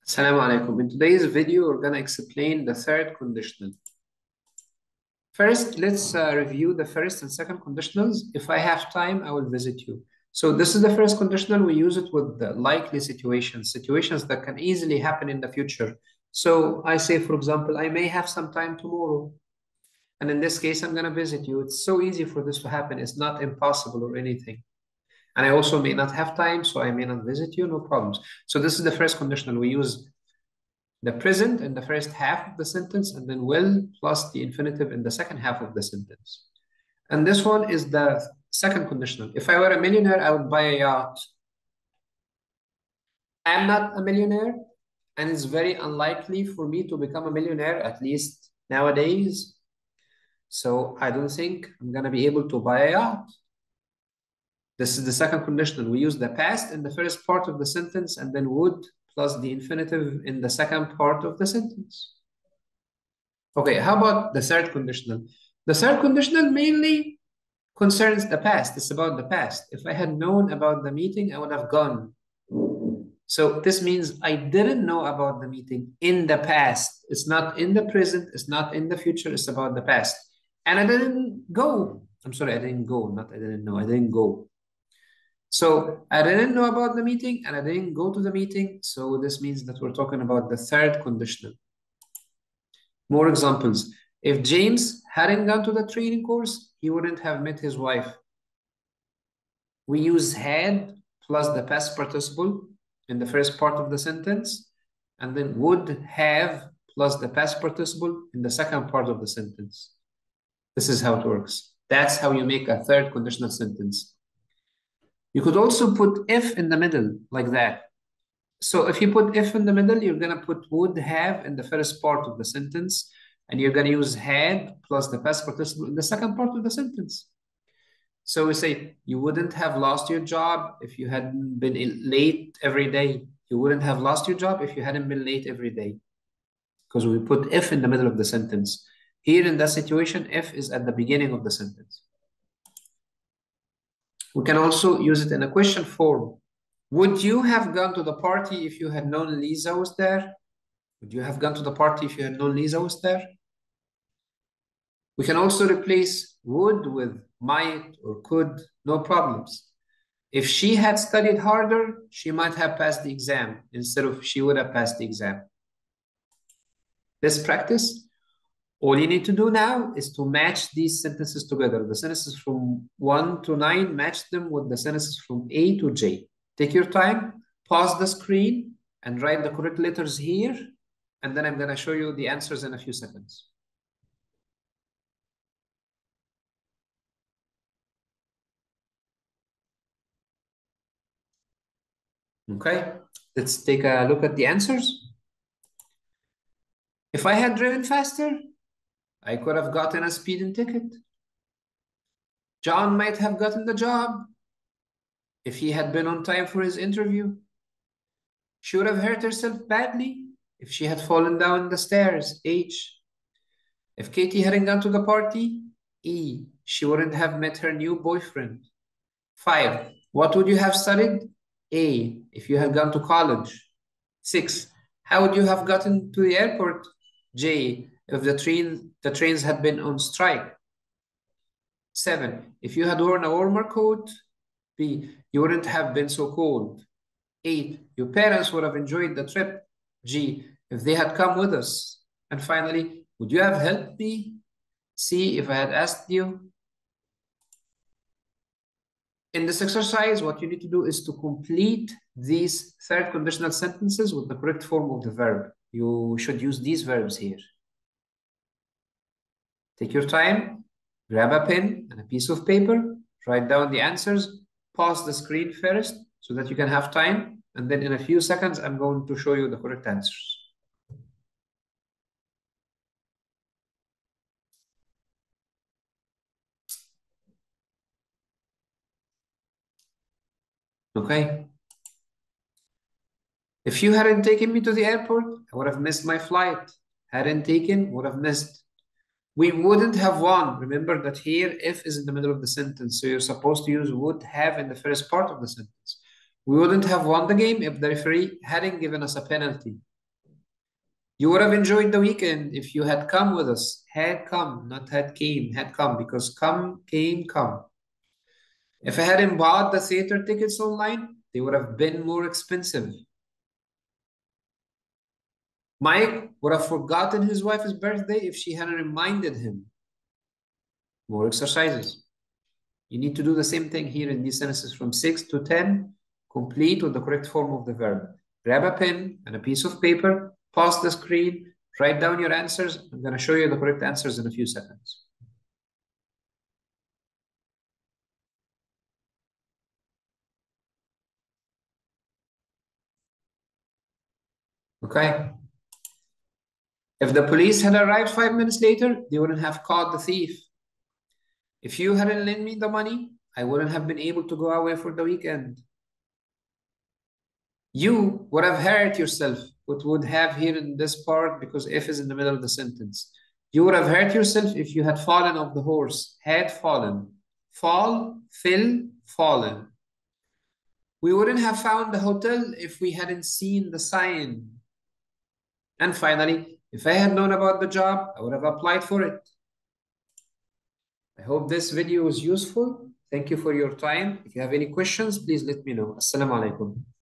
Assalamu alaikum. In today's video, we're going to explain the third conditional. First, let's review the first and second conditionals. If I have time, I will visit you. So this is the first conditional. We use it with the likely situations that can easily happen in the future. So I say, for example, I may have some time tomorrow. And in this case, I'm going to visit you. It's so easy for this to happen. It's not impossible or anything. And I also may not have time, so I may not visit you, no problems. So this is the first conditional. We use the present in the first half of the sentence, and then will plus the infinitive in the second half of the sentence. And this one is the second conditional. If I were a millionaire, I would buy a yacht. I'm not a millionaire, and it's very unlikely for me to become a millionaire, at least nowadays. So I don't think I'm going to be able to buy a yacht. This is the second conditional. We use the past in the first part of the sentence, and then would plus the infinitive in the second part of the sentence. Okay, how about the third conditional? The third conditional mainly concerns the past. It's about the past. If I had known about the meeting, I would have gone. So this means I didn't know about the meeting in the past. It's not in the present. It's not in the future. It's about the past. And I didn't go. I'm sorry, I didn't go. Not I didn't know. I didn't go. So I didn't know about the meeting and I didn't go to the meeting. So this means that we're talking about the third conditional. More examples. If James hadn't gone to the training course, he wouldn't have met his wife. We use had plus the past participle in the first part of the sentence, and then would have plus the past participle in the second part of the sentence. This is how it works. That's how you make a third conditional sentence. You could also put if in the middle like that. So if you put if in the middle, you're going to put would have in the first part of the sentence, and you're going to use had plus the past participle in the second part of the sentence. So we say, you wouldn't have lost your job if you hadn't been late every day. You wouldn't have lost your job if you hadn't been late every day. Because we put if in the middle of the sentence. Here in that situation, if is at the beginning of the sentence. We can also use it in a question form. Would you have gone to the party if you had known Lisa was there? Would you have gone to the party if you had known Lisa was there? We can also replace would with might or could, no problems. If she had studied harder, she might have passed the exam instead of she would have passed the exam. Let's practice. All you need to do now is to match these sentences together. The sentences from 1 to 9, match them with the sentences from A to J. Take your time, pause the screen, and write the correct letters here. And then I'm going to show you the answers in a few seconds. Okay, let's take a look at the answers. If I had driven faster, I could have gotten a speeding ticket. John might have gotten the job if he had been on time for his interview. She would have hurt herself badly if she had fallen down the stairs. H. If Katie hadn't gone to the party. E. She wouldn't have met her new boyfriend. 5. What would you have studied? A. If you had gone to college. 6. How would you have gotten to the airport? J. If the trains had been on strike. 7. If you had worn a warmer coat. B. You wouldn't have been so cold. 8. Your parents would have enjoyed the trip. G. If they had come with us. And finally, would you have helped me? C. If I had asked you. In this exercise, what you need to do is to complete these third conditional sentences with the correct form of the verb. You should use these verbs here. Take your time, grab a pen and a piece of paper, write down the answers, pause the screen first so that you can have time, and then in a few seconds, I'm going to show you the correct answers. Okay. If you hadn't taken me to the airport, I would have missed my flight. Hadn't taken, would have missed. We wouldn't have won. Remember that here, if is in the middle of the sentence. So you're supposed to use would have in the first part of the sentence. We wouldn't have won the game if the referee hadn't given us a penalty. You would have enjoyed the weekend if you had come with us. Had come, not had came, had come, because come, came, come. If I hadn't bought the theater tickets online, they would have been more expensive. Mike would have forgotten his wife's birthday if she hadn't reminded him. More exercises. You need to do the same thing here in these sentences from 6 to 10, complete with the correct form of the verb. Grab a pen and a piece of paper, pause the screen, write down your answers. I'm going to show you the correct answers in a few seconds. Okay? If the police had arrived 5 minutes later, they wouldn't have caught the thief. If you hadn't lent me the money, I wouldn't have been able to go away for the weekend. You would have hurt yourself, but would have here in this part because if is in the middle of the sentence. You would have hurt yourself if you had fallen off the horse, had fallen. Fall, fill, fallen. We wouldn't have found the hotel if we hadn't seen the sign. And finally, if I had known about the job, I would have applied for it. I hope this video was useful. Thank you for your time. If you have any questions, please let me know. Assalamu alaikum.